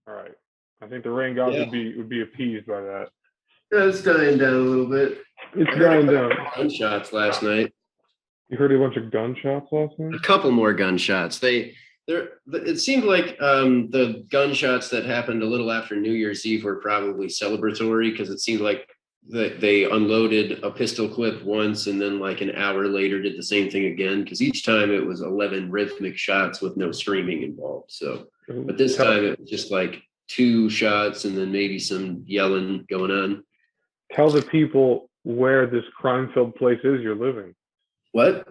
All right. I think the rain gods Yeah. would be appeased by that. Yeah, it's dying down a little bit. It's I heard dying a down. couple gunshots last night. You heard a bunch of gunshots last A night? couple more gunshots. It seemed like the gunshots that happened a little after New Year's Eve were probably celebratory because it seemed like they unloaded a pistol clip once and then like an hour later did the same thing again because each time it was 11 rhythmic shots with no screaming involved. So, but this time it was just like 2 shots and then maybe some yelling going on. Tell the people where this crime-filled place is you're living. What?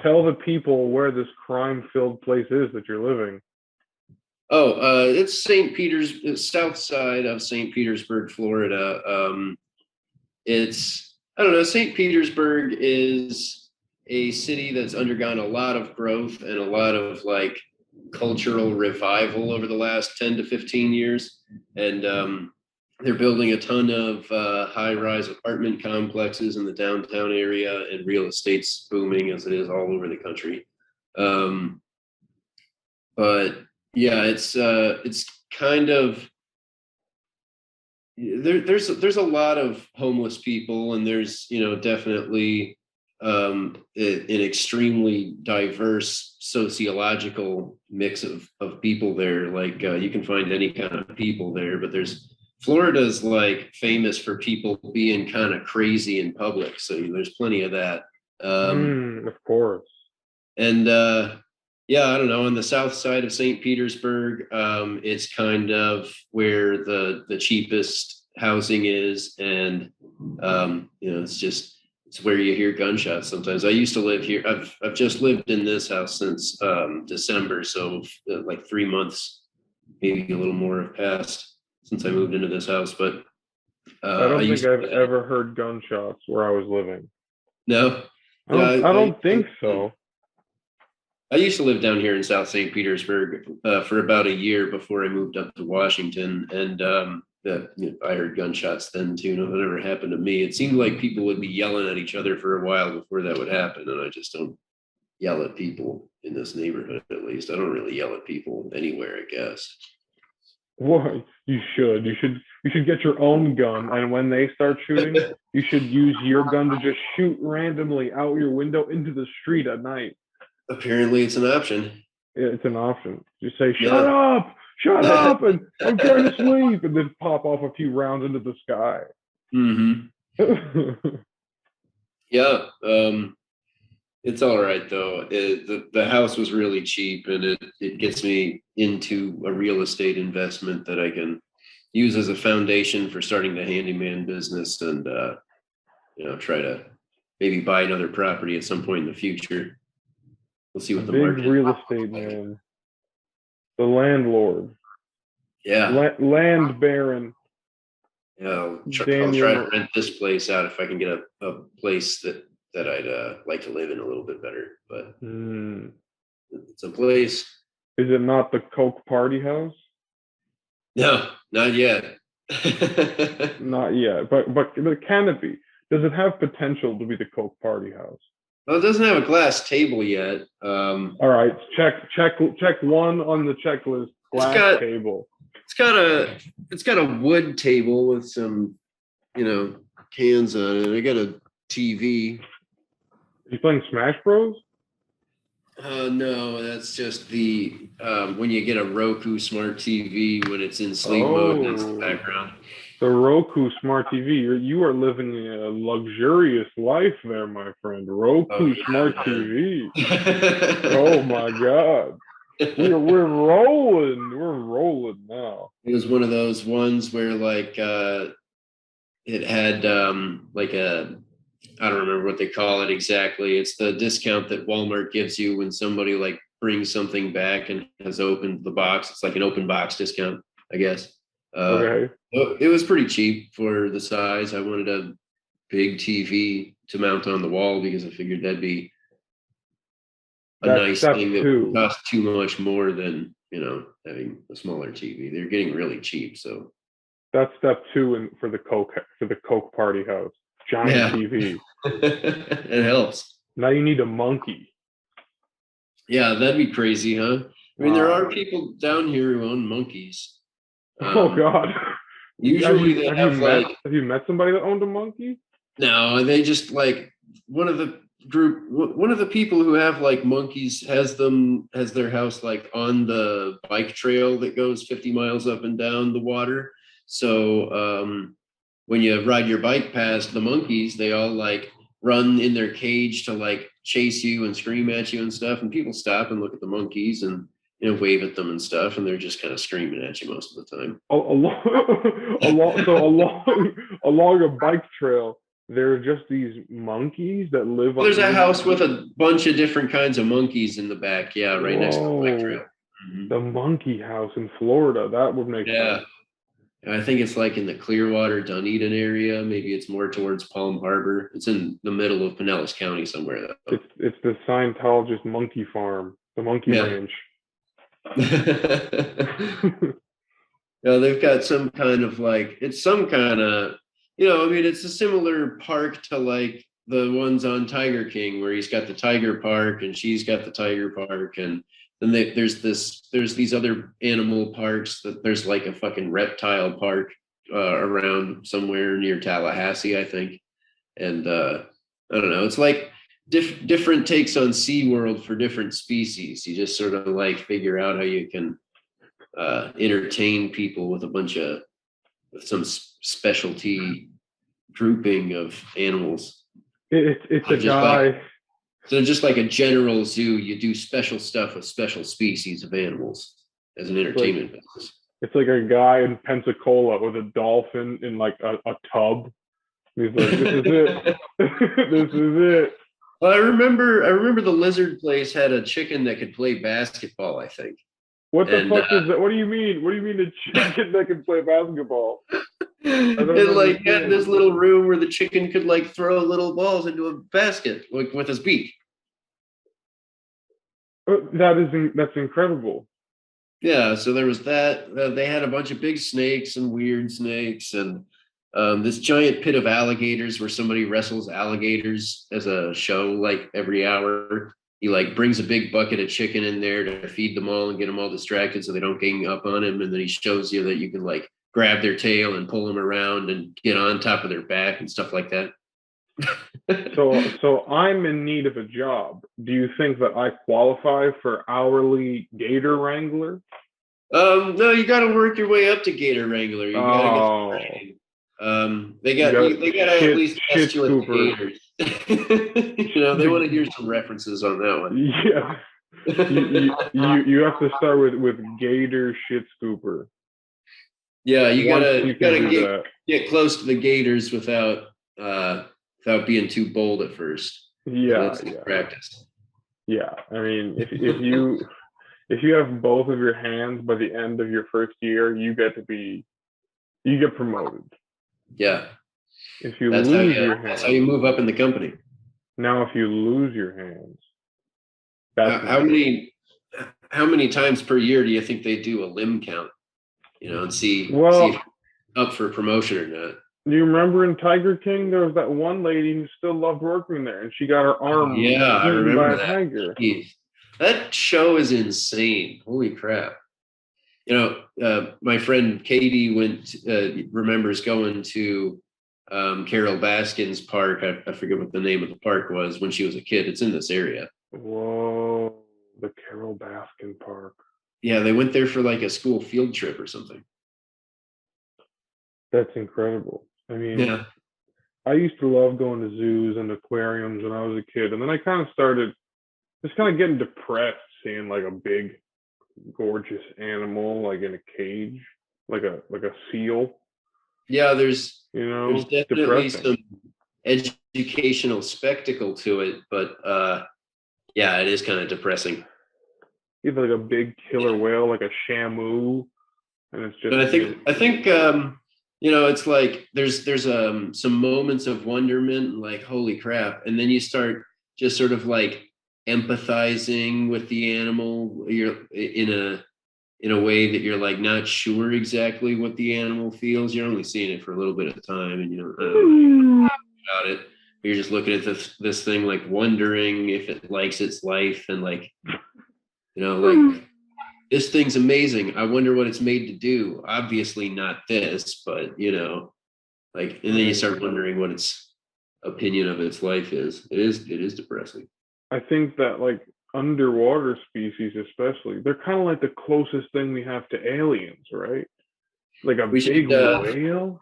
Tell the people where this crime-filled place is that you're living. Oh, it's St. Peter's, it's south side of St. Petersburg, Florida. I don't know, St. Petersburg is a city that's undergone a lot of growth and a lot of like cultural revival over the last 10 to 15 years. And they're building a ton of high-rise apartment complexes in the downtown area, and real estate's booming as it is all over the country. But yeah, it's kind of there's a lot of homeless people, and there's definitely an extremely diverse sociological mix of people there. Like you can find any kind of people there, but Florida's like famous for people being kind of crazy in public, so there's plenty of that. Of course. And yeah, I don't know. On the south side of St. Petersburg, it's kind of where the cheapest housing is, and it's where you hear gunshots sometimes. I used to live here. I've just lived in this house since December, so like 3 months, maybe a little more have passed since I moved into this house. But I don't think I've ever heard gunshots where I was living. No, I don't think so. I used to live down here in South St. Petersburg for about a year before I moved up to Washington, and I heard gunshots then too. Nothing ever happened to me. It seemed like people would be yelling at each other for a while before that would happen, and I just don't yell at people in this neighborhood. At least I don't really yell at people anywhere, I guess. Well, you should. You should get your own gun, and when they start shooting, you should use your gun to just shoot randomly out your window into the street at night. Apparently, it's an option. Yeah, it's an option. Just say, shut up, and I'm trying to sleep, and then pop off a few rounds into the sky. Mm-hmm. Yeah. It's all right, though. The house was really cheap, and it gets me into a real estate investment that I can use as a foundation for starting the handyman business and, try to maybe buy another property at some point in the future. We'll see what the market is. Real estate man. The landlord. Yeah. Land baron. Yeah, I'll try to rent this place out if I can get a place that I'd like to live in a little bit better. But it's a place. Is it not the Coke Party House? No, not yet. Not yet, but can it be? Does it have potential to be the Coke Party House? Well, it doesn't have a glass table yet. All right, check one on the checklist. Glass table. It's got a wood table with some, cans on it. I got a TV. Are you playing Smash Bros? No, that's just the when you get a Roku smart TV when it's in sleep mode. That's the background. The Roku smart TV. You are living a luxurious life there, my friend. Roku smart TV. Oh my God. We're rolling. We're rolling now. It was one of those ones where like it had like I don't remember what they call it exactly. It's the discount that Walmart gives you when somebody like brings something back and has opened the box. It's like an open box discount, I guess. Okay. It was pretty cheap for the size. I wanted a big TV to mount on the wall because I figured that'd be a nice thing that would cost too much more than, having a smaller TV. They're getting really cheap. So that's step 2 for the Coke Party House. Giant TV. It helps. Now you need a monkey. Yeah, that'd be crazy, huh? I mean, there are people down here who own monkeys. Oh God. Usually they have like, have you met somebody that owned a monkey? no, they just like one of the people who have like monkeys has their house like on the bike trail that goes 50 miles up and down the water. So when you ride your bike past the monkeys, they all like run in their cage to like chase you and scream at you and stuff. And people stop and look at the monkeys and wave at them and stuff, and they're just kind of screaming at you most of the time. Along a bike trail, there are just these monkeys that live Well, there's a on. house with a bunch of different kinds of monkeys in the back. Yeah, right next to the bike Whoa, trail. Mhm. the monkey house in Florida. That would make Yeah, sense. I think it's like in the Clearwater, Dunedin area. Maybe it's more towards Palm Harbor. It's in the middle of Pinellas County somewhere, though. It's the Scientologist monkey farm, the monkey Yeah. ranch. Yeah, they've got some kind of like, it's some kind of, I mean, it's a similar park to like the ones on Tiger King, where he's got the tiger park and she's got the tiger park. And then there's these other animal parks that there's like a fucking reptile park around somewhere near Tallahassee, I think. And I don't know, it's like different takes on SeaWorld for different species. You just sort of like figure out how you can entertain people with a bunch of some specialty grouping of animals. It's a guy. So just like a general zoo, you do special stuff with special species of animals as an entertainment business. It's like a guy in Pensacola with a dolphin in like a tub. He's like, this is it. This is it. Well, I remember the lizard place had a chicken that could play basketball, I think. What the fuck is that? What do you mean? What do you mean a chicken that can play basketball? And like had this little room where the chicken could like throw little balls into a basket like with his beak. That's incredible. Yeah, so there was that. They had a bunch of big snakes and weird snakes, and this giant pit of alligators where somebody wrestles alligators as a show like every hour. He like brings a big bucket of chicken in there to feed them all and get them all distracted so they don't gang up on him. And then he shows you that you can like grab their tail and pull them around and get on top of their back and stuff like that. So I'm in need of a job. Do you think that I qualify for hourly gator wrangler? No, you got to work your way up to gator wrangler. You got to get some training. They got to at least test you with gators. They want to hear some references on that one. Yeah. You have to start with gator shit scooper. Yeah, you gotta get close to the gators without being too bold at first. Yeah, practice. Yeah, I mean, if you have both of your hands by the end of your first year, you get promoted. Yeah. If you lose your hands, that's how you move up in the company. Now, if you lose your hands, how many times per year do you think they do a limb count? And see if you're up for promotion or not. Do you remember in Tiger King there was that one lady who still loved working there, and she got her arm I remember by a that. tiger. That show is insane. Holy crap! My friend Katie remembers going to Carol Baskin's park. I forget what the name of the park was when she was a kid. It's in this area. Whoa, the Carol Baskin Park. Yeah, they went there for like a school field trip or something. That's incredible. I mean, yeah. I used to love going to zoos and aquariums when I was a kid, and then I kind of started just kind of getting depressed seeing like a big, gorgeous animal like in a cage, like a seal. Yeah, there's definitely depressing. some educational spectacle to it, but yeah, it is kind of depressing. Either like a big killer whale, like a shamu, and it's just. But I think it's like there's some moments of wonderment, like holy crap, and then you start just sort of like empathizing with the animal. You're in a way that you're like not sure exactly what the animal feels. You're only seeing it for a little bit of time, and you don't know about it. You're just looking at this thing, like wondering if it likes its life, and like like this thing's amazing. I wonder what it's made to do. Obviously not this, but like, and then you start wondering what its opinion of its life is. It is depressing. I think that like underwater species, especially, they're kind of like the closest thing we have to aliens, right? Like a big whale.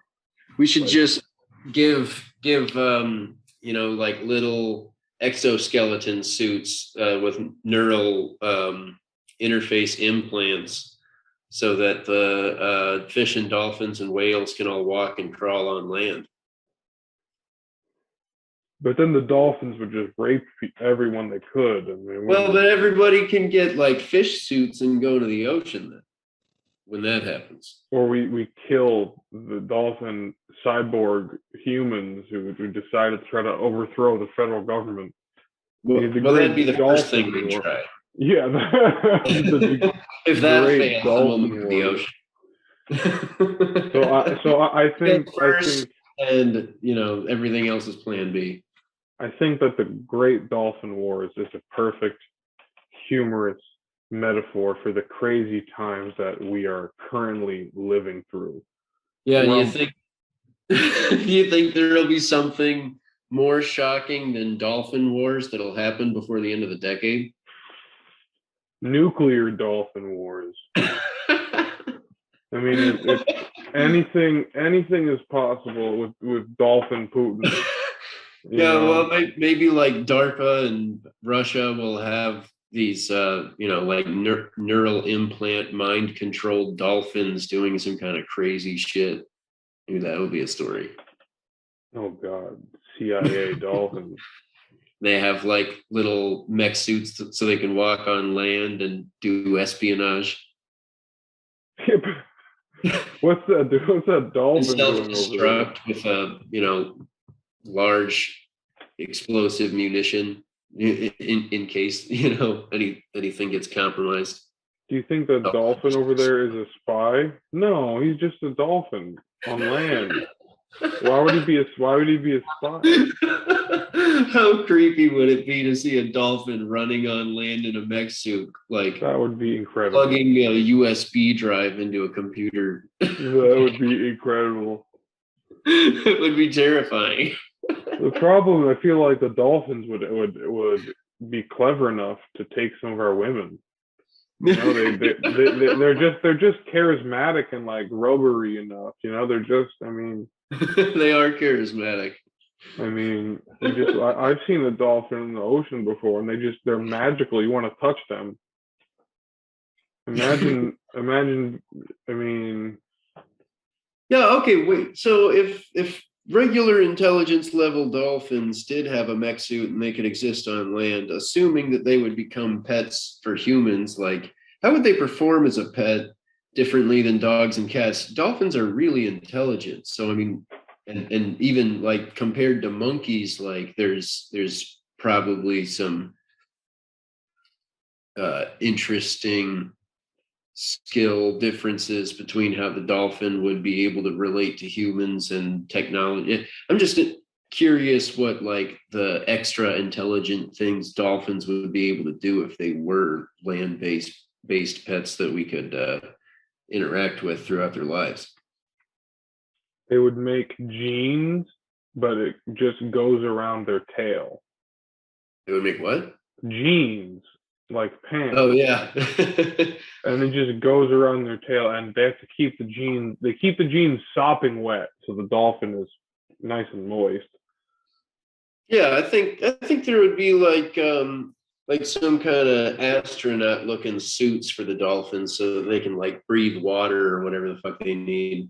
We should just give like little exoskeleton suits with neural interface implants so that the fish and dolphins and whales can all walk and crawl on land. But then the dolphins would just rape everyone they could. Well, but everybody can get like fish suits and go to the ocean then, when that happens. Or we kill the dolphin cyborg humans who decided to try to overthrow the federal government. Well, that'd be the first thing we try. Yeah. If that fails, then we'll move to the ocean. So I think and everything else is plan B. I think that the Great Dolphin Wars is a perfect humorous metaphor for the crazy times that we are currently living through. Yeah, do you think there'll be something more shocking than dolphin wars that'll happen before the end of the decade? Nuclear dolphin wars. I mean, anything is possible with dolphin Putin. Well, maybe like DARPA and Russia will have these, like neural implant, mind controlled dolphins doing some kind of crazy shit. Maybe that would be a story. Oh God, CIA dolphins. They have like little mech suits so they can walk on land and do espionage. What's that dolphin self-destruct with a large explosive munition in case anything gets compromised. Do you think the dolphin over there is a spy? No, he's just a dolphin on land. Why would he be a spy? How creepy would it be to see a dolphin running on land in a mech suit? Like, that would be incredible. Plugging a USB drive into a computer. That would be incredible. It would be terrifying. The problem, I feel like the dolphins would be clever enough to take some of our women. They're just charismatic and like rubbery enough. They're just. They are charismatic. I've seen a dolphin in the ocean before, and they're magical. You want to touch them. Imagine. Yeah. Okay. Wait. So if regular intelligence level dolphins did have a mech suit and they could exist on land, assuming that they would become pets for humans, like how would they perform as a pet differently than dogs and cats? Dolphins are really intelligent. So and even like compared to monkeys, like there's probably some interesting skill differences between how the dolphin would be able to relate to humans and technology. I'm just curious what like the extra intelligent things dolphins would be able to do if they were land-based pets that we could interact with throughout their lives. They would make jeans, but it just goes around their tail. They would make what? Jeans, like pants. Oh yeah. And it just goes around their tail, and they have to keep the jeans. They keep the jeans sopping wet, so the dolphin is nice and moist. Yeah, I think there would be like some kind of astronaut looking suits for the dolphins so that they can like breathe water or whatever the fuck they need.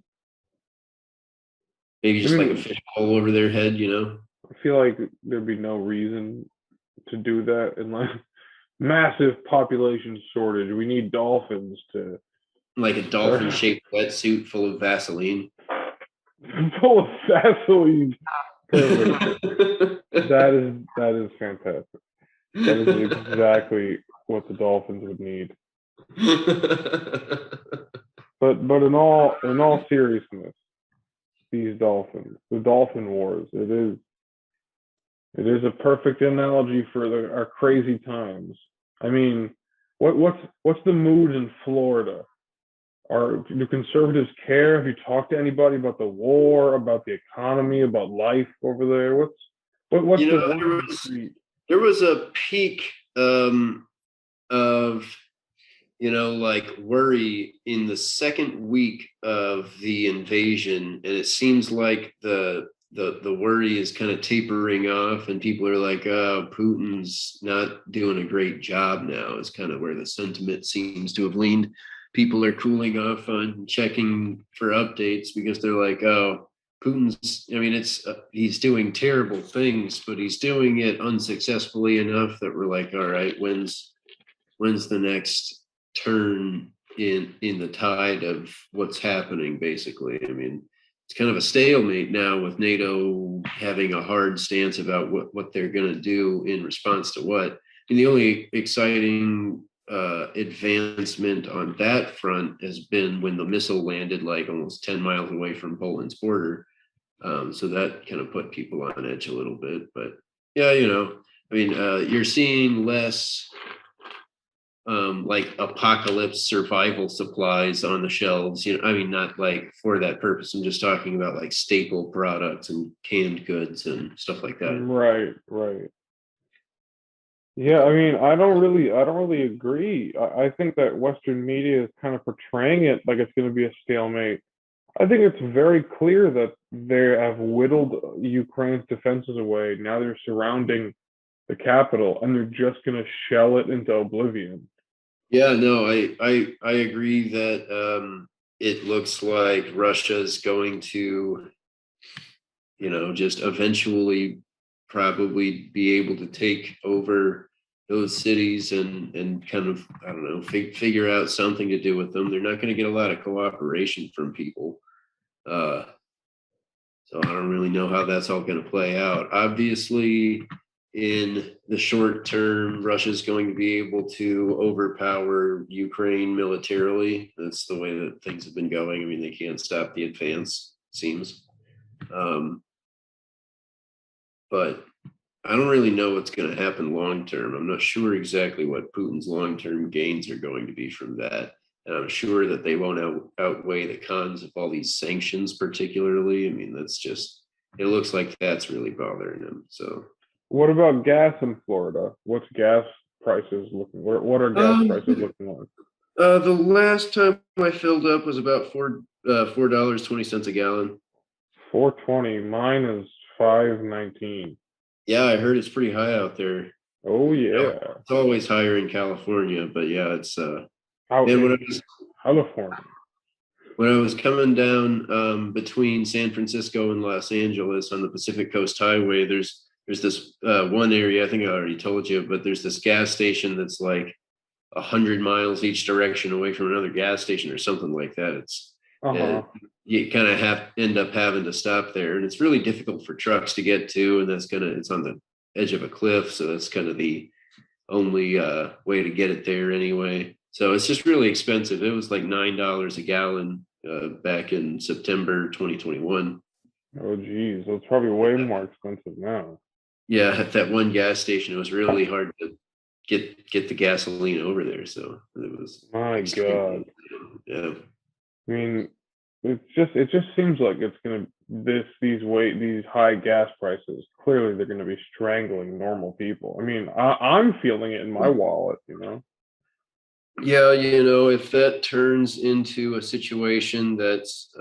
Maybe just like a fish hole over their head, I feel like there'd be no reason to do that unless massive population shortage. We need dolphins to like a dolphin shaped wetsuit full of Vaseline. Full of Vaseline. Perfect. That is fantastic. That is exactly what the dolphins would need. But in all seriousness, these dolphins, the dolphin wars, it is a perfect analogy for our crazy times. What's the mood in Florida? Do conservatives care? Have you talked to anybody about the war, about the economy, about life over there? What's You the know, word on the street? there was a peak of like worry in the second week of the invasion, and it seems like the worry is kind of tapering off, and people are like, oh, Putin's not doing a great job now, is kind of where the sentiment seems to have leaned. People are cooling off on checking for updates because they're like, oh, Putin's, I mean, he's doing terrible things, but he's doing it unsuccessfully enough that we're like, all right, when's the next turn in the tide of what's happening, basically? I mean, it's kind of a stalemate now with NATO having a hard stance about what they're going to do in response to what. And the only exciting advancement on that front has been when the missile landed like almost 10 miles away from Poland's border. So that kind of put people on edge a little bit. But yeah, I mean, you're seeing less like apocalypse survival supplies on the shelves. I mean, not like for that purpose. I'm just talking about like staple products and canned goods and stuff like that. Right, right. Yeah, I mean, I don't really agree. I think that Western media is kind of portraying it like it's going to be a stalemate. I think it's very clear that they have whittled Ukraine's defenses away. Now they're surrounding the capital, and they're just going to shell it into oblivion. Yeah, no, I agree that it looks like Russia's going to, just eventually probably be able to take over those cities and kind of, I don't know, figure out something to do with them. They're not going to get a lot of cooperation from people. Uh, so I don't really know how that's all going to play out. Obviously, in the short term, Russia's going to be able to overpower Ukraine militarily. That's the way that things have been going. I mean, they can't stop the advance, it seems. Um, but I don't really know what's going to happen long term. I'm not sure exactly what Putin's long term gains are going to be from that. And I'm sure that they won't outweigh the cons of all these sanctions, particularly. I mean, it looks like that's really bothering him. So, What about gas in Florida? What's gas prices looking? What are gas prices um, looking like? the last time I filled up was about $4.20 a gallon. 420. Mine is 519. Yeah, I heard it's pretty high out there. Oh Yeah, yeah, it's always higher in California, but yeah, it's out man, in California. when I was coming down between San Francisco and Los Angeles on the Pacific Coast Highway, there's this one area, I think I already told you, but there's this gas station that's like 100 miles each direction away from another gas station or something like that. Uh, Uh-huh. you kind of end up having to stop there, and it's really difficult for trucks to get to, and it's on the edge of a cliff, so that's kind of the only way to get it there anyway. So it's just really expensive. It was like $9 a gallon back in September 2021. Oh geez, that's probably way more expensive now. Yeah, at that one gas station, it was really hard to get the gasoline over there. So it was My extremely, God. yeah. I mean, it just seems like it's gonna these high gas prices. Clearly, they're gonna be strangling normal people. I mean, I'm feeling it in my wallet. You know. Yeah, if that turns into a situation that's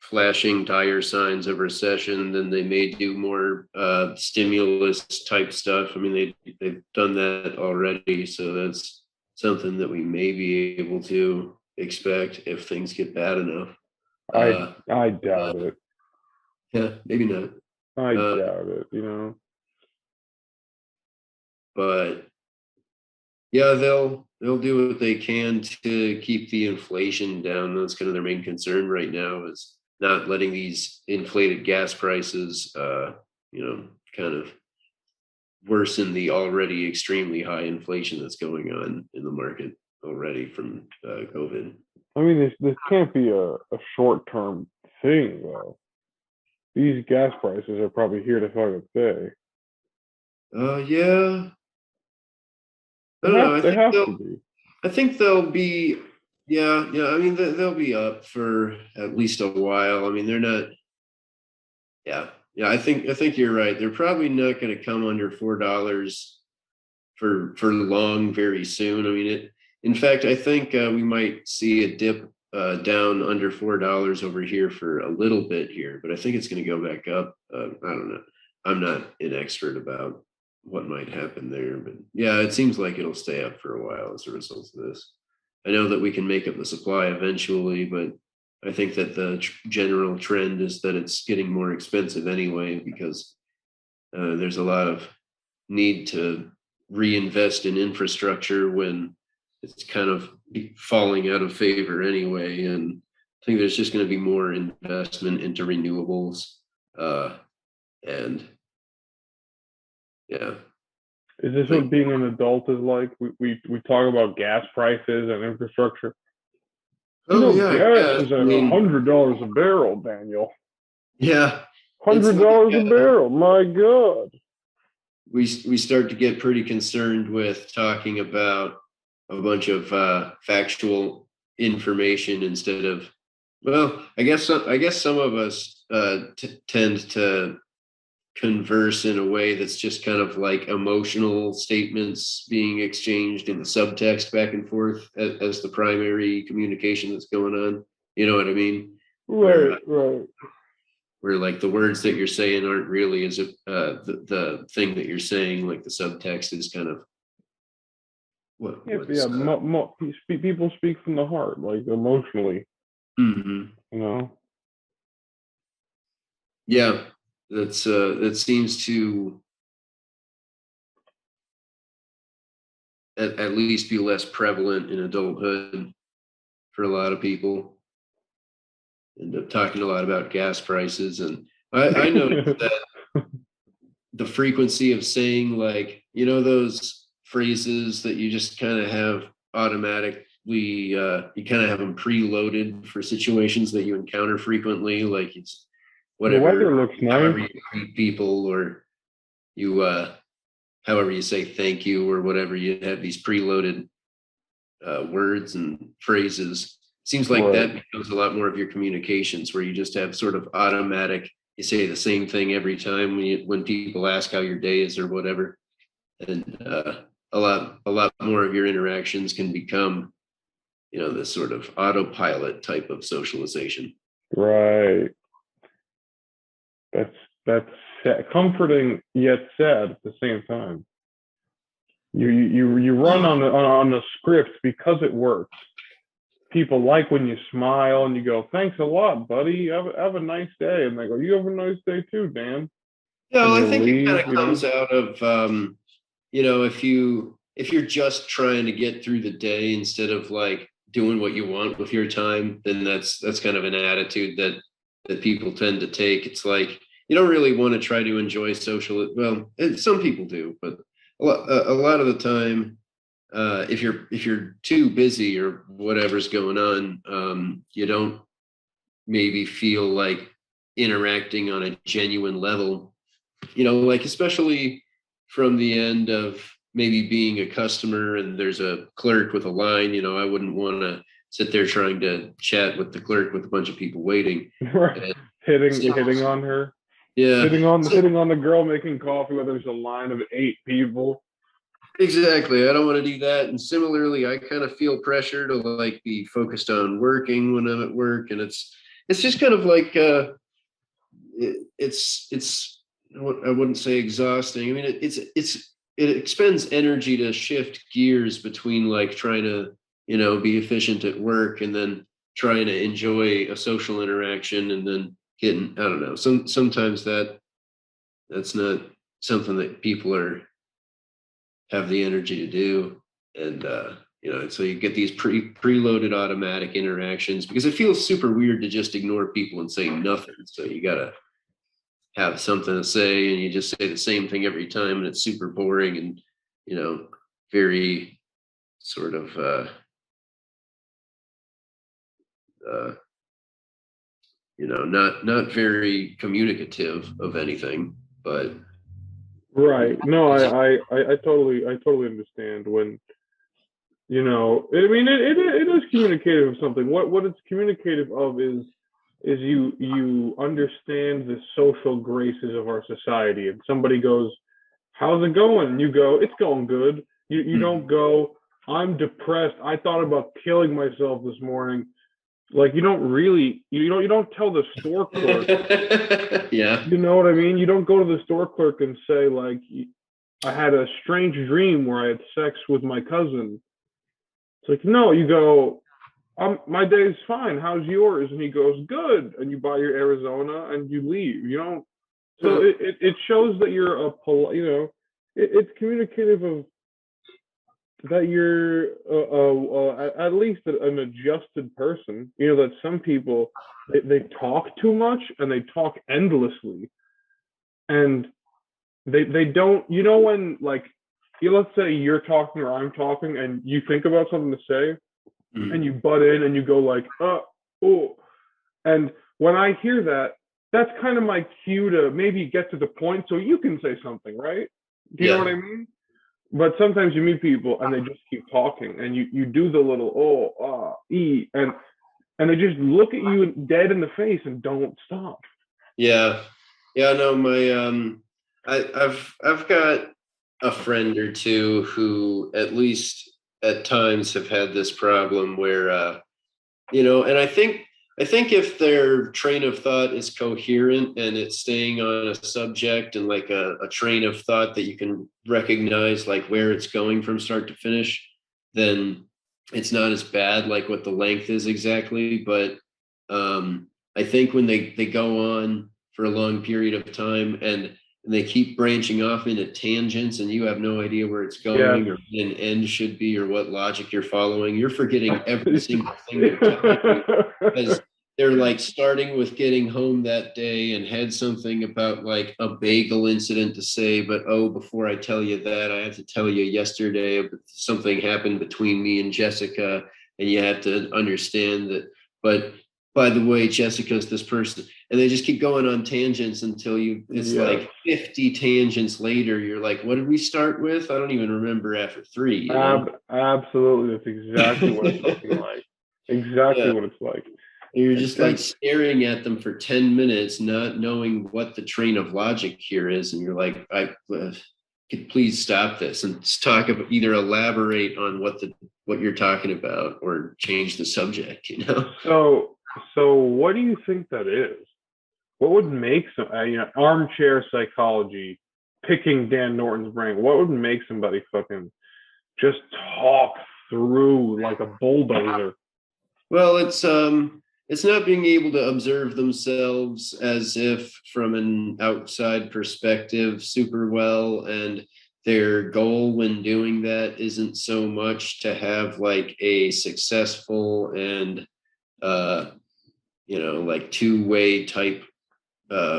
flashing dire signs of recession, then they may do more stimulus type stuff. I mean, they've done that already, so that's something that we may be able to expect if things get bad enough. Uh, I doubt it. yeah, maybe not. I Uh, doubt it. You know. but yeah, they'll do what they can to keep the inflation down. That's kind of their main concern right now, is not letting these inflated gas prices, kind of worsen the already extremely high inflation that's going on in the market already from COVID. I mean, this can't be a short term thing though. These gas prices are probably here to fucking stay. Yeah, I don't know. I They think have to be. I think they'll be, yeah. I mean, they'll be up for at least a while. I mean, they're not. Yeah. I think you're right. They're probably not going to come under $4 for long very soon. I mean, it. In fact, I think we might see a dip down under $4 over here for a little bit here, but I think it's going to go back up. I don't know. I'm not an expert about what might happen there, but yeah, it seems like it'll stay up for a while as a result of this. I know that we can make up the supply eventually, but I think that the general trend is that it's getting more expensive anyway because there's a lot of need to reinvest in infrastructure when it's kind of falling out of favor anyway. And I think there's just going to be more investment into renewables. And yeah. Is this what being an adult is like? We talk about gas prices and infrastructure. Gas is at $100 a barrel, Daniel. Yeah. $100 a barrel. My God. We start to get pretty concerned with talking about a bunch of factual information instead of, well, I guess some of us tend to converse in a way that's just kind of like emotional statements being exchanged in the subtext back and forth as the primary communication that's going on. You know what I mean? Right. Where like the words that you're saying aren't really as the thing that you're saying, like the subtext is kind of people speak from the heart, like emotionally. Mm-hmm. You know. Yeah, that seems to at least be less prevalent in adulthood for a lot of people. End up talking a lot about gas prices, and I noticed that the frequency of saying, like, you know, those phrases that you just kind of have automatically, you kind of have them preloaded for situations that you encounter frequently, like it's whatever, the weather looks nice. However you greet people, or you however you say thank you or whatever, you have these preloaded words and phrases. Seems like that becomes a lot more of your communications, where you just have sort of automatic, you say the same thing every time when people ask how your day is or whatever. And a lot more of your interactions can become, you know, this sort of autopilot type of socialization. Right. That's comforting yet sad at the same time. You run on a script because it works. People like when you smile and you go, "Thanks a lot, buddy. Have a nice day," and they go, "You have a nice day too, Dan." Yeah, well, I think it kind of comes out of you know, if you're just trying to get through the day instead of like doing what you want with your time, then that's kind of an attitude that people tend to take. It's like you don't really want to try to enjoy social. Well, some people do, but a lot of the time, if you're too busy or whatever's going on, you don't maybe feel like interacting on a genuine level. You know, like especially from the end of maybe being a customer and there's a clerk with a line. You know, I wouldn't want to sit there trying to chat with the clerk with a bunch of people waiting. hitting on her. Yeah. Hitting on the girl making coffee where there's a line of 8 people. Exactly. I don't want to do that. And similarly, I kind of feel pressure to like be focused on working when I'm at work. And it's just kind of like it's I wouldn't say exhausting. I mean, it expends energy to shift gears between like trying to, you know, be efficient at work and then trying to enjoy a social interaction and then getting, I don't know, sometimes that's not something that people have the energy to do. And you know, so you get these preloaded automatic interactions because it feels super weird to just ignore people and say nothing. So you gotta have something to say, and you just say the same thing every time, and it's super boring and, you know, very sort of you know, not very communicative of anything. But right. No, I totally understand when I mean, it is communicative of something. What it's communicative of is you understand the social graces of our society. And somebody goes, "How's it going?" And you go, "It's going good." You don't go, "I'm depressed. I thought about killing myself this morning." Like you don't tell the store clerk. Yeah. You know what I mean? You don't go to the store clerk and say like, "I had a strange dream where I had sex with my cousin." It's like, no, you go, my day's fine. How's yours? And he goes, good. And you buy your Arizona and you leave. You don't. So it shows that you're it's communicative of that you're at least an adjusted person. That some people they talk too much and they talk endlessly, and they don't. When like let's say you're talking or I'm talking and you think about something to say and you butt in and you go like, oh. And when I hear that, that's kind of my cue to maybe get to the point so you can say something, right? Do you know what I mean? But sometimes you meet people and they just keep talking and you do the little and they just look at you dead in the face and don't stop. Yeah. Yeah, no, I've got a friend or two who at least at times have had this problem where and I think if their train of thought is coherent and it's staying on a subject and like a train of thought that you can recognize like where it's going from start to finish, then it's not as bad like what the length is exactly. But I think when they go on for a long period of time and they keep branching off into tangents and you have no idea where it's going or when an end should be or what logic you're following, you're forgetting every single thing they're telling you because they're like starting with getting home that day and had something about like a bagel incident to say, but before I tell you that, I have to tell you yesterday something happened between me and Jessica, and you have to understand that. But by the way, Jessica's this person, and they just keep going on tangents until it's like 50 tangents later. You're like, what did we start with? I don't even remember after 3. Absolutely, that's exactly what it's looking like. Exactly what it's like. You're just like staring at them for 10 minutes, not knowing what the train of logic here is. And you're like, could please stop this and talk about either elaborate on what you're talking about or change the subject, So what do you think that is? What would make some, armchair psychology, picking Dan Norton's brain, what would make somebody fucking just talk through like a bulldozer? Well, it's not being able to observe themselves as if from an outside perspective super well, and their goal when doing that isn't so much to have like a successful and like two-way type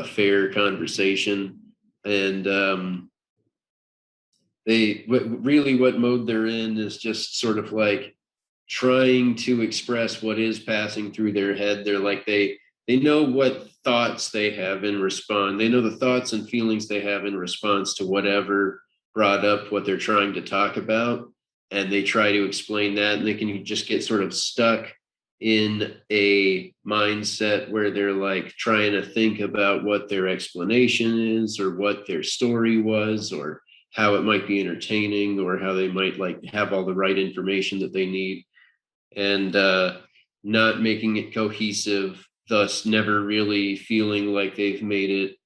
fair conversation. And what mode they're in is just sort of like trying to express what is passing through their head. They're like they know what thoughts they have in response. They know the thoughts and feelings they have in response to whatever brought up what they're trying to talk about, and they try to explain that, and they can just get sort of stuck in a mindset where they're like trying to think about what their explanation is or what their story was or how it might be entertaining or how they might like have all the right information that they need, and not making it cohesive, thus never really feeling like they've made it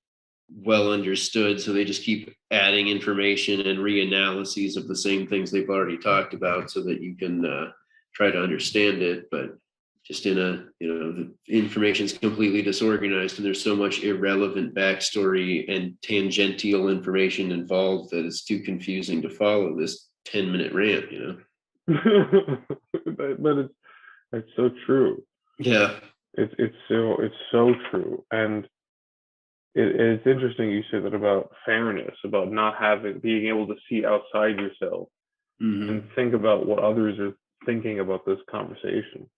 well understood. So they just keep adding information and reanalyses of the same things they've already talked about so that you can try to understand it. But just the information is completely disorganized and there's so much irrelevant backstory and tangential information involved that it's too confusing to follow this 10-minute rant, But it's so true. Yeah. It's so true. And it's interesting you say that about fairness, about not being able to see outside yourself and think about what others are thinking about this conversation.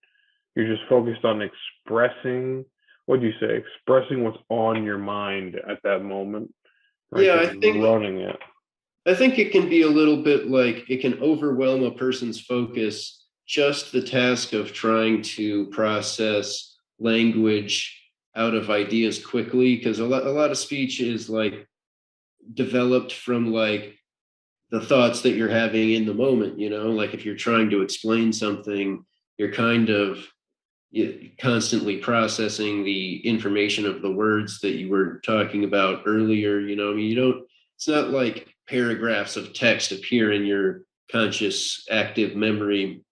You're just focused on expressing, what do you say? Expressing what's on your mind at that moment. Yeah, I think running it. I think it can be a little bit like it can overwhelm a person's focus, just the task of trying to process language out of ideas quickly, because a lot of speech is like developed from like the thoughts that you're having in the moment, like if you're trying to explain something, you're kind of constantly processing the information of the words that you were talking about earlier. I mean, it's not like paragraphs of text appear in your conscious active memory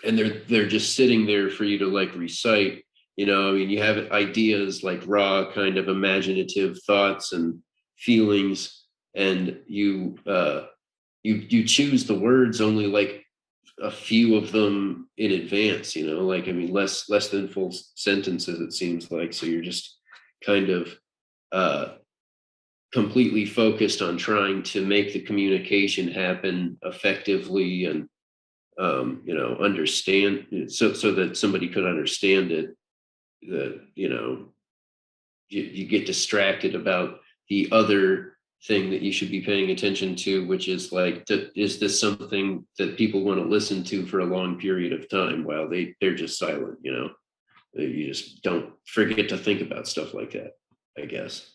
and they're just sitting there for you to like recite. I mean, you have ideas like raw kind of imaginative thoughts and feelings, and you choose the words only like a few of them in advance, like, I mean, less than full sentences, it seems like. So you're just kind of uh completely focused on trying to make the communication happen effectively and understand, so that somebody could understand it. That you get distracted about the other thing that you should be paying attention to, which is like, is this something that people want to listen to for a long period of time while they're just silent? You just don't forget to think about stuff like that, I guess.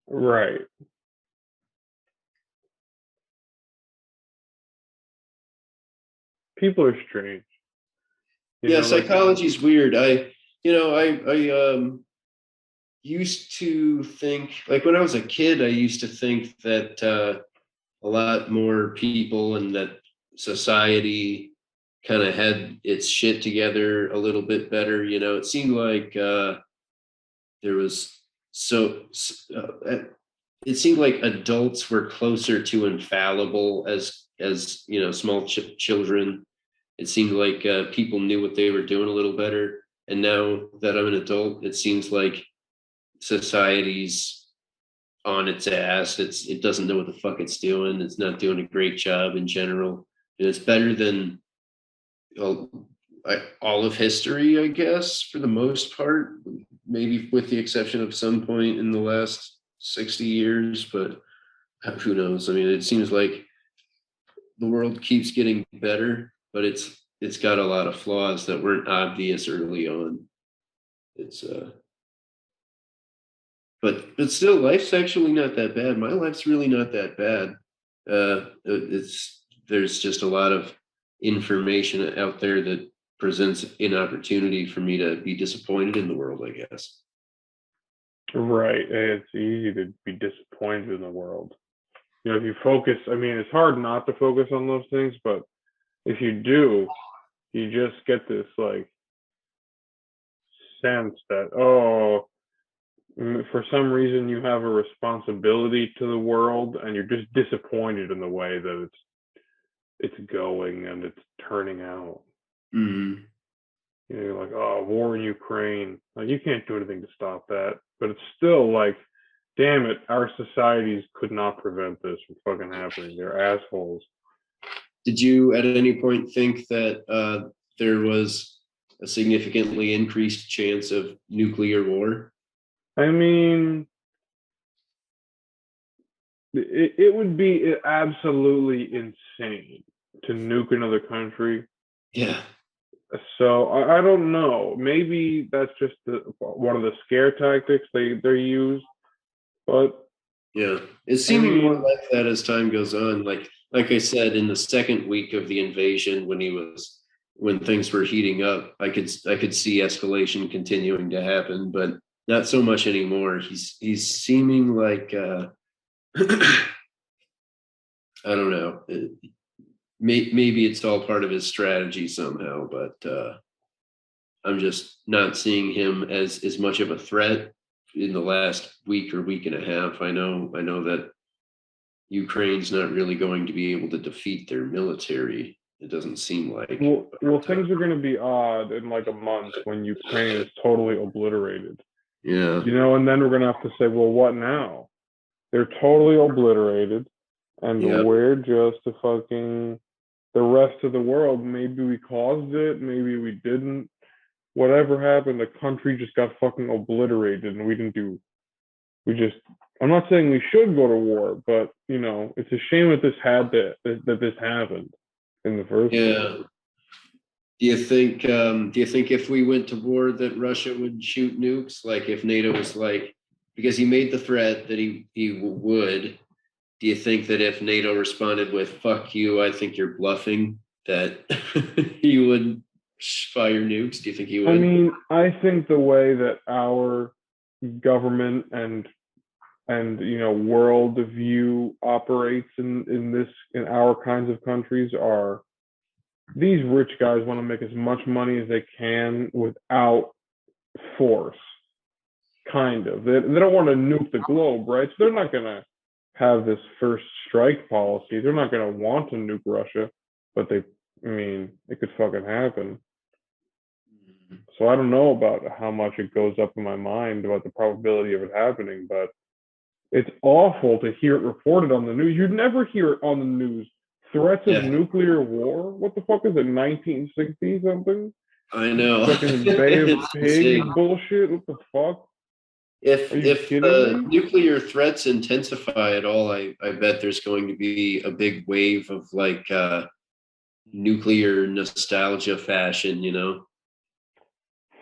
Right. People are strange. Yeah, Like, psychology is weird. I used to think, like when I was a kid, I used to think that a lot more people and that society kind of had its shit together a little bit better. It seemed like there was so it seemed like adults were closer to infallible as small children. It seemed like people knew what they were doing a little better. And now that I'm an adult, it seems like society's on its ass. It doesn't know what the fuck it's doing. It's not doing a great job in general. And it's better than all, all of history, I guess, for the most part. Maybe with the exception of some point in the last 60 years, but who knows? I mean, it seems like the world keeps getting better, but it's got a lot of flaws that weren't obvious early on. It's but still, life's actually not that bad. My life's really not that bad. It's There's just a lot of information out there that presents an opportunity for me to be disappointed in the world, I guess. right. It's easy to be disappointed in the world. If you focus, I mean, it's hard not to focus on those things, but if you do, you just get this like sense that, oh, for some reason you have a responsibility to the world and you're just disappointed in the way that it's going and it's turning out. Mm-hmm. You're like, oh, war in Ukraine, like you can't do anything to stop that, but it's still like, damn it, our societies could not prevent this from fucking happening. They're assholes. Did you at any point think that there was a significantly increased chance of nuclear war? I mean, it would be absolutely insane to nuke another country. Yeah. So I don't know. Maybe that's just one of the scare tactics they use. But Yeah, it's seeming more like that as time goes on. Like I said, in the second week of the invasion, when things were heating up, I could see escalation continuing to happen, but not so much anymore. He's seeming like I don't know. Maybe it's all part of his strategy somehow, but I'm just not seeing him as much of a threat in the last week or week and a half. I know that Ukraine's not really going to be able to defeat their military. It doesn't seem like. Well, things are going to be odd in like a month when Ukraine is totally obliterated. Yeah. And then we're going to have to say, well, what now? They're totally obliterated, and Yep. we're just a fucking the rest of the world. Maybe we caused it, maybe we didn't. Whatever happened, the country just got fucking obliterated, and we didn't do. We just I'm not saying we should go to war, but it's a shame that this happened in the first place. Yeah. Do you think if we went to war that Russia would shoot nukes? Like if NATO was like, because he made the threat that he would. Do you think that if NATO responded with "fuck you," I think you're bluffing, that he would fire nukes? Do you think he I would? mean, I think the way that our government and world view operates in our kinds of countries are these rich guys want to make as much money as they can without force, kind of. They don't want to nuke the globe, right? So they're not going to have this first strike policy. They're not going to want to nuke Russia, but I mean, it could fucking happen. So I don't know about how much it goes up in my mind about the probability of it happening, but it's awful to hear it reported on the news. You'd never hear it on the news. Threats of Yeah, nuclear war? What the fuck is it, 1960 something? I know. Fucking Bay of It's Pigs insane. bullshit? What the fuck? Are you If kidding me? nuclear threats intensify at all, I bet there's going to be a big wave of like nuclear nostalgia fashion, you know?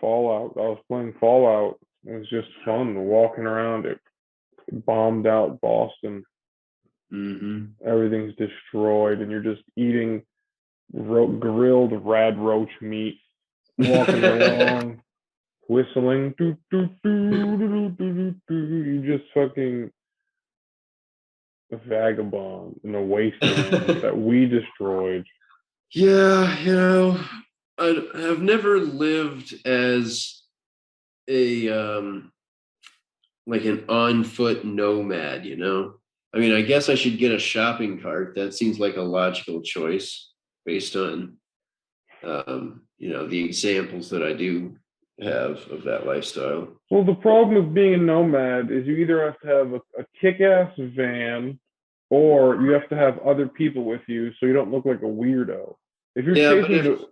Fallout. I was playing Fallout. It was just fun walking around it. Bombed out Boston. Hmm. Everything's destroyed, and you're just eating grilled rad roach meat, walking along, whistling. Doo, doo, doo, doo, doo, doo, doo. You just fucking a vagabond in a wasteland that we destroyed. Yeah, I've never lived as a like an on foot nomad, you know? I mean, I guess I should get a shopping cart. That seems like a logical choice based on the examples that I do have of that lifestyle. Well, the problem with being a nomad is you either have to have a kick-ass van or you have to have other people with you so you don't look like a weirdo. If you're Yeah, but chasing the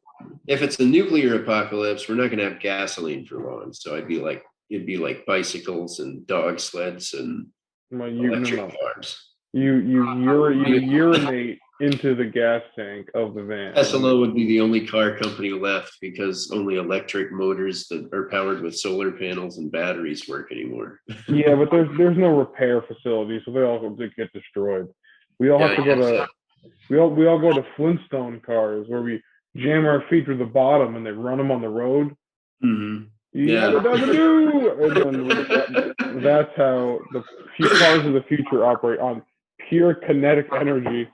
if it's a nuclear apocalypse, we're not going to have gasoline for long. So it'd be like bicycles and dog sleds and well, no, electric no. cars. You urinate into the gas tank of the van. Tesla would be the only car company left because only electric motors that are powered with solar panels and batteries work anymore. Yeah, but there's no repair facility, so they all get destroyed. We all Yeah, have to I go guess to so. we all go to Flintstone cars where we jam our feet through the bottom and they run them on the road. Mhm. Yeah. Yabba dabba doo, and then that's how the few cars of the future operate on pure kinetic energy.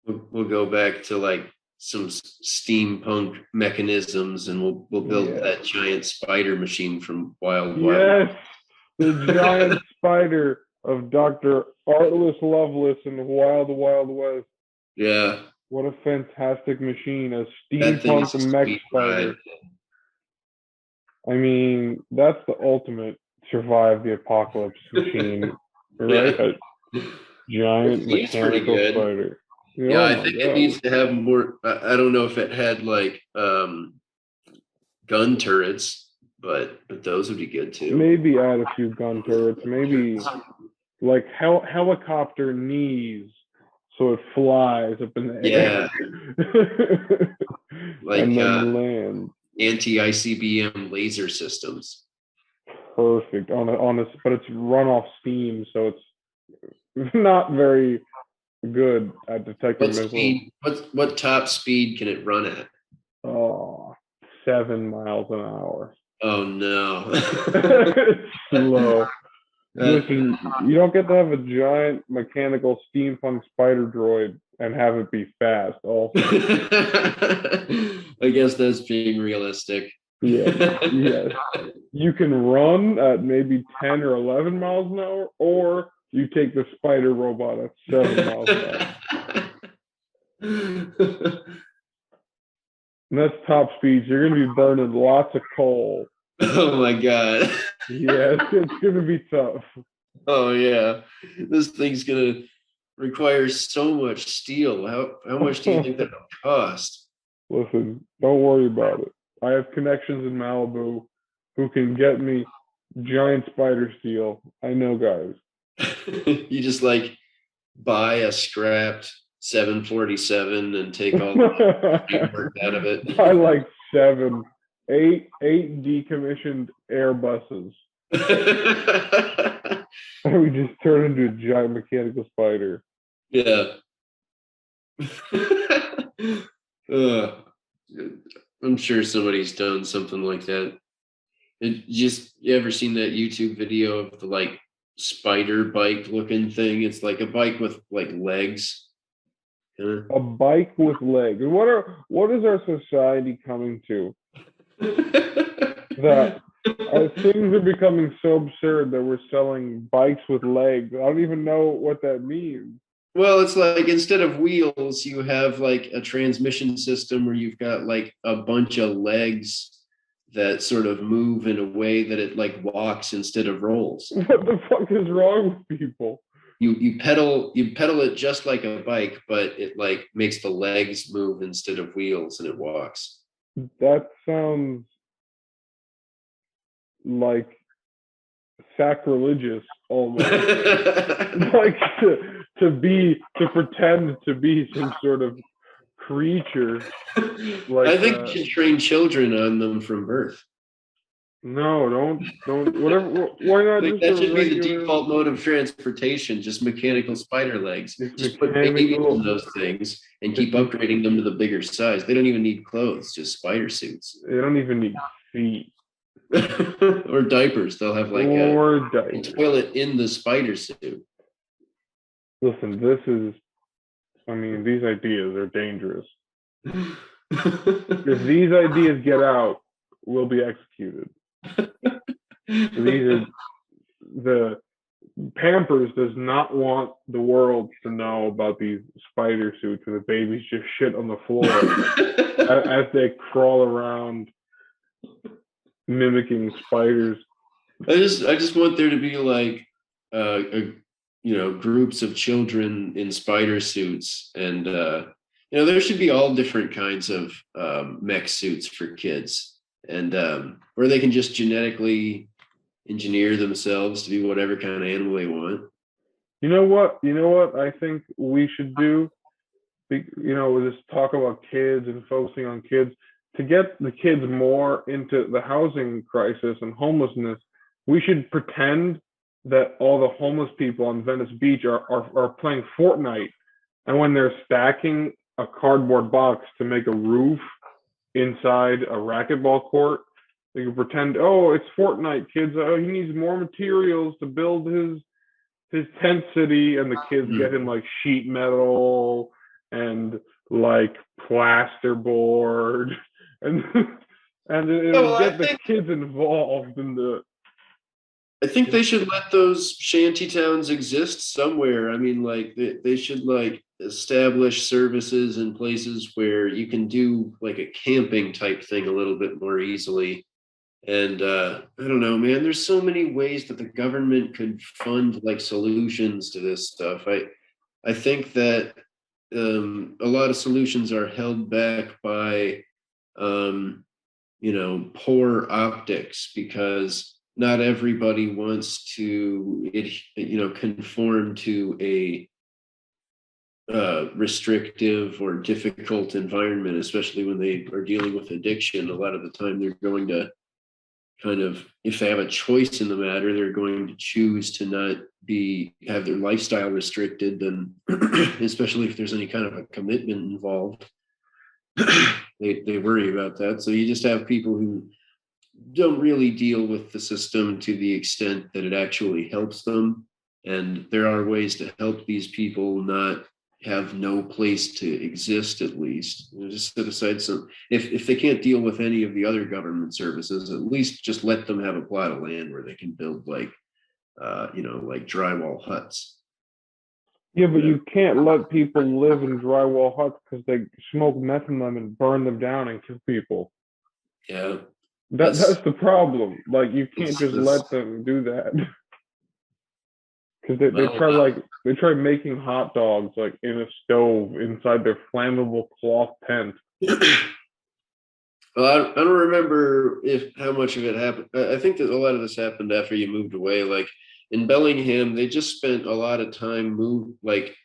We'll go back to like some steampunk mechanisms and we'll build Yeah. that giant spider machine from Wild. Yes, the giant spider of Dr. Artless Lovelace in the Wild Wild West. Yeah, What a fantastic machine, a that thing is steampunk a mech sweet ride. spider. I mean, that's the ultimate survive the apocalypse machine, right? Yeah, A it giant seems pretty mechanical good. spider. Yeah, Yeah, oh I my think it god. needs to have more. I don't know if it had like gun turrets, but those would be good too. Maybe add a few gun turrets. Maybe like helicopter knees so it flies up in the Yeah, air and like then lands. anti-ICBM laser systems. Perfect but it's run off steam, so it's not very good at detecting What missiles. speed? What top speed can it run at? Oh, 7 miles an hour. Oh no. Slow. That Listen, you don't get to have a giant mechanical steampunk spider droid and have it be fast. Also, I guess that's being realistic. yes, yes, you can run at maybe 10 or 11 miles an hour, or you take the spider robot at 7 miles an hour. And that's top speeds. You're going to be burning lots of coal. Oh my god. Yeah, it's going to be tough. Oh yeah. This thing's gonna require so much steel. How much do you think that'll cost? Listen, don't worry about it. I have connections in Malibu who can get me Giant spider steal. I know, guys. You just like buy a scrapped 747 and take all the work out of it. I like eight decommissioned Airbuses. And we just turn into a giant mechanical spider. Yeah. I'm sure somebody's done something like that. You ever seen that YouTube video of the like spider bike looking thing? It's like a bike with like legs. A bike with legs. What is our society coming to? That things are becoming so absurd that we're selling bikes with legs. I don't even know what that means. Well, it's like instead of wheels, you have like a transmission system where you've got like a bunch of legs that sort of move in a way that it like walks instead of rolls. What the fuck is wrong with people? You pedal it just like a bike, but it like makes the legs move instead of wheels and it walks. That sounds like sacrilegious almost. Like to pretend to be some sort of creature. Like I think you should train children on them from birth. No, don't whatever. Why not Like just that should be the regular default mode of transportation, just mechanical spider legs. Just put babies mechanical? in those things and keep upgrading them to the bigger size. They don't even need clothes, just spider suits. They don't even need feet or diapers. They'll have like or a toilet in the spider suit. Listen, I mean, these ideas are dangerous. If these ideas get out, we'll be executed. The Pampers does not want the world to know about these spider suits and the babies just shit on the floor as they crawl around mimicking spiders. I just want there to be like groups of children in spider suits, and there should be all different kinds of mech suits for kids, and where they can just genetically engineer themselves to be whatever kind of animal they want. You know what I think we should do? With this talk about kids and focusing on kids, to get the kids more into the housing crisis and homelessness, we should pretend that all the homeless people on Venice Beach are playing Fortnite, and when they're stacking a cardboard box to make a roof inside a racquetball court, they can pretend, oh, it's Fortnite, kids. Oh, he needs more materials to build his tent city, and the kids get him like sheet metal and like plasterboard, and it'll get the kids involved in the. I think they should let those shanty towns exist somewhere. I mean, like they should like establish services in places where you can do like a camping type thing a little bit more easily. And I don't know, man, there's so many ways that the government could fund like solutions to this stuff. I think that a lot of solutions are held back by poor optics, because not everybody wants to conform to a restrictive or difficult environment, especially when they are dealing with addiction. A lot of the time they're going to kind of, if they have a choice in the matter, they're going to choose to not have their lifestyle restricted, and especially if there's any kind of a commitment involved, they worry about that. So you just have people who don't really deal with the system to the extent that it actually helps them. And there are ways to help these people not have no place to exist, at least. Just set aside some, if they can't deal with any of the other government services, at least just let them have a plot of land where they can build like drywall huts. Yeah, but you can't let people live in drywall huts because they smoke meth in them and burn them down and kill people. Yeah. That's the problem. Like, you can't just let them do that. Because they try making hot dogs like in a stove inside their flammable cloth tent. Well, I don't remember if how much of it happened. I think that a lot of this happened after you moved away. Like in Bellingham, they just spent a lot of time like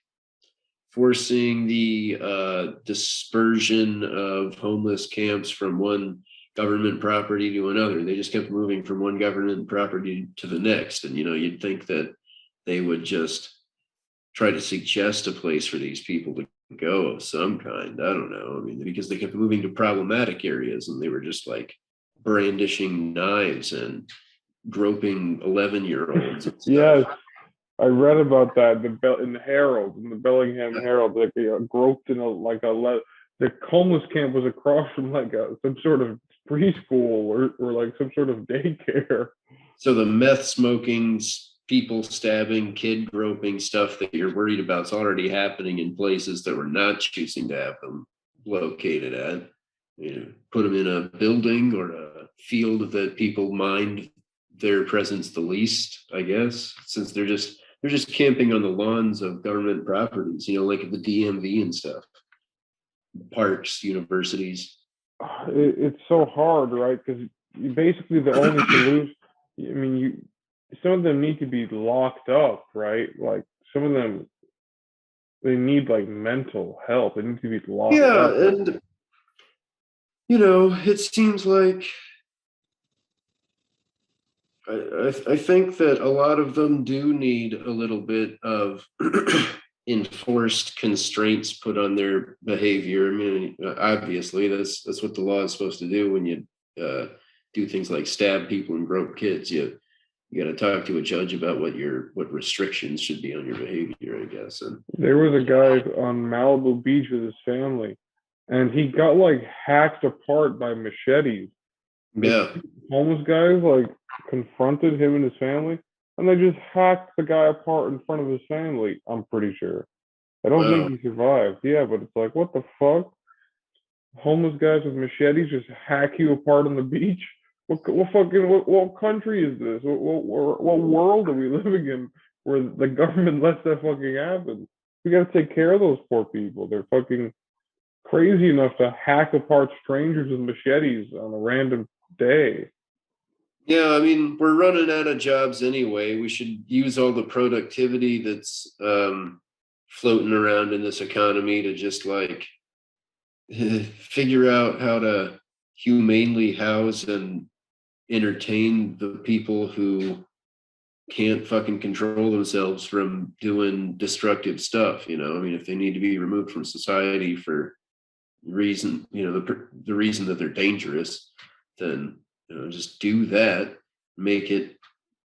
forcing the dispersion of homeless camps from one government property to another. They just kept moving from one government property to the next, and you'd think that they would just try to suggest a place for these people to go of some kind. I don't know. I mean, because they kept moving to problematic areas and they were just like brandishing knives and groping 11-year-olds and stuff. Yes, I read about that in the Herald, in the Bellingham Herald. Like they groped in the homeless camp was across from like some sort of preschool or like some sort of daycare. So the meth smoking, people stabbing, kid groping stuff that you're worried about is already happening in places that we're not choosing to have them located at. Put them in a building or a field that people mind their presence the least, I guess, since they're just camping on the lawns of government properties, like the DMV and stuff, parks, universities. It's so hard, right? Because basically the only solution. I mean, some of them need to be locked up, right? Like some of them, they need like mental help. They need to be locked Yeah, up. and it seems like I think that a lot of them do need a little bit of enforced constraints put on their behavior. I mean, obviously, that's what the law is supposed to do when you do things like stab people and grope kids. You got to talk to a judge about what restrictions should be on your behavior, I guess. And There was a guy on Malibu Beach with his family, and he got like hacked apart by machetes. Like yeah, homeless guys like confronted him and his family, and they just hacked the guy apart in front of his family. I'm pretty sure. I don't think wow. he survived. Yeah, but it's like, what the fuck? Homeless guys with machetes just hack you apart on the beach? What country is this? What world are we living in where the government lets that fucking happen? We gotta take care of those poor people. They're fucking crazy enough to hack apart strangers with machetes on a random day. Yeah, I mean, we're running out of jobs anyway. We should use all the productivity that's floating around in this economy to just like figure out how to humanely house and entertain the people who can't fucking control themselves from doing destructive stuff. I mean, if they need to be removed from society for reason, the reason that they're dangerous, then just do that, make it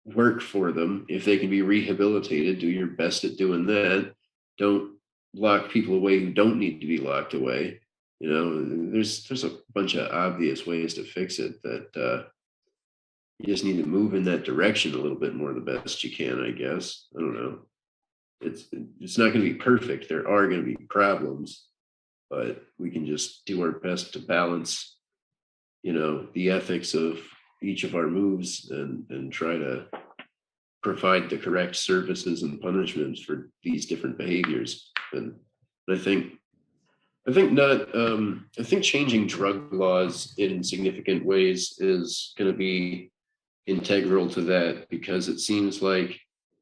work for them. If they can be rehabilitated, do your best at doing that. Don't lock people away who don't need to be locked away. There's a bunch of obvious ways to fix it that you just need to move in that direction a little bit more the best you can, I guess. I don't know. It's not going to be perfect. There are going to be problems, but we can just do our best to balance, the ethics of each of our moves and try to provide the correct services and punishments for these different behaviors. And I think changing drug laws in significant ways is going to be integral to that, because it seems like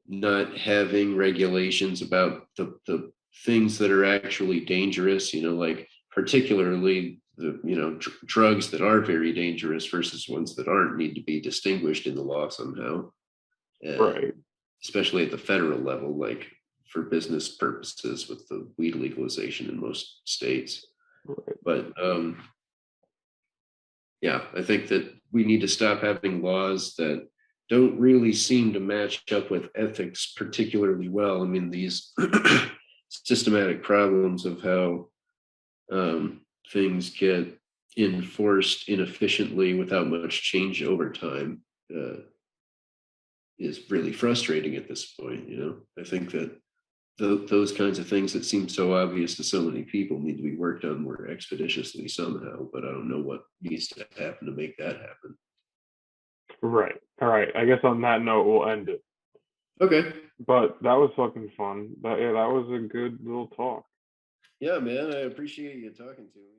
not having regulations about the things that are actually dangerous, like particularly the drugs that are very dangerous versus ones that aren't, need to be distinguished in the law somehow, Right. especially at the federal level, like for business purposes with the weed legalization in most states. Right. But yeah, I think that we need to stop having laws that don't really seem to match up with ethics particularly well. I mean, these systematic problems of how things get enforced inefficiently without much change over time is really frustrating at this point. I think that those kinds of things that seem so obvious to so many people need to be worked on more expeditiously somehow, but I don't know what needs to happen to make that happen. Right. All right. I guess on that note, we'll end it. Okay. But that was fucking fun. Yeah, that was a good little talk. Yeah, man, I appreciate you talking to me.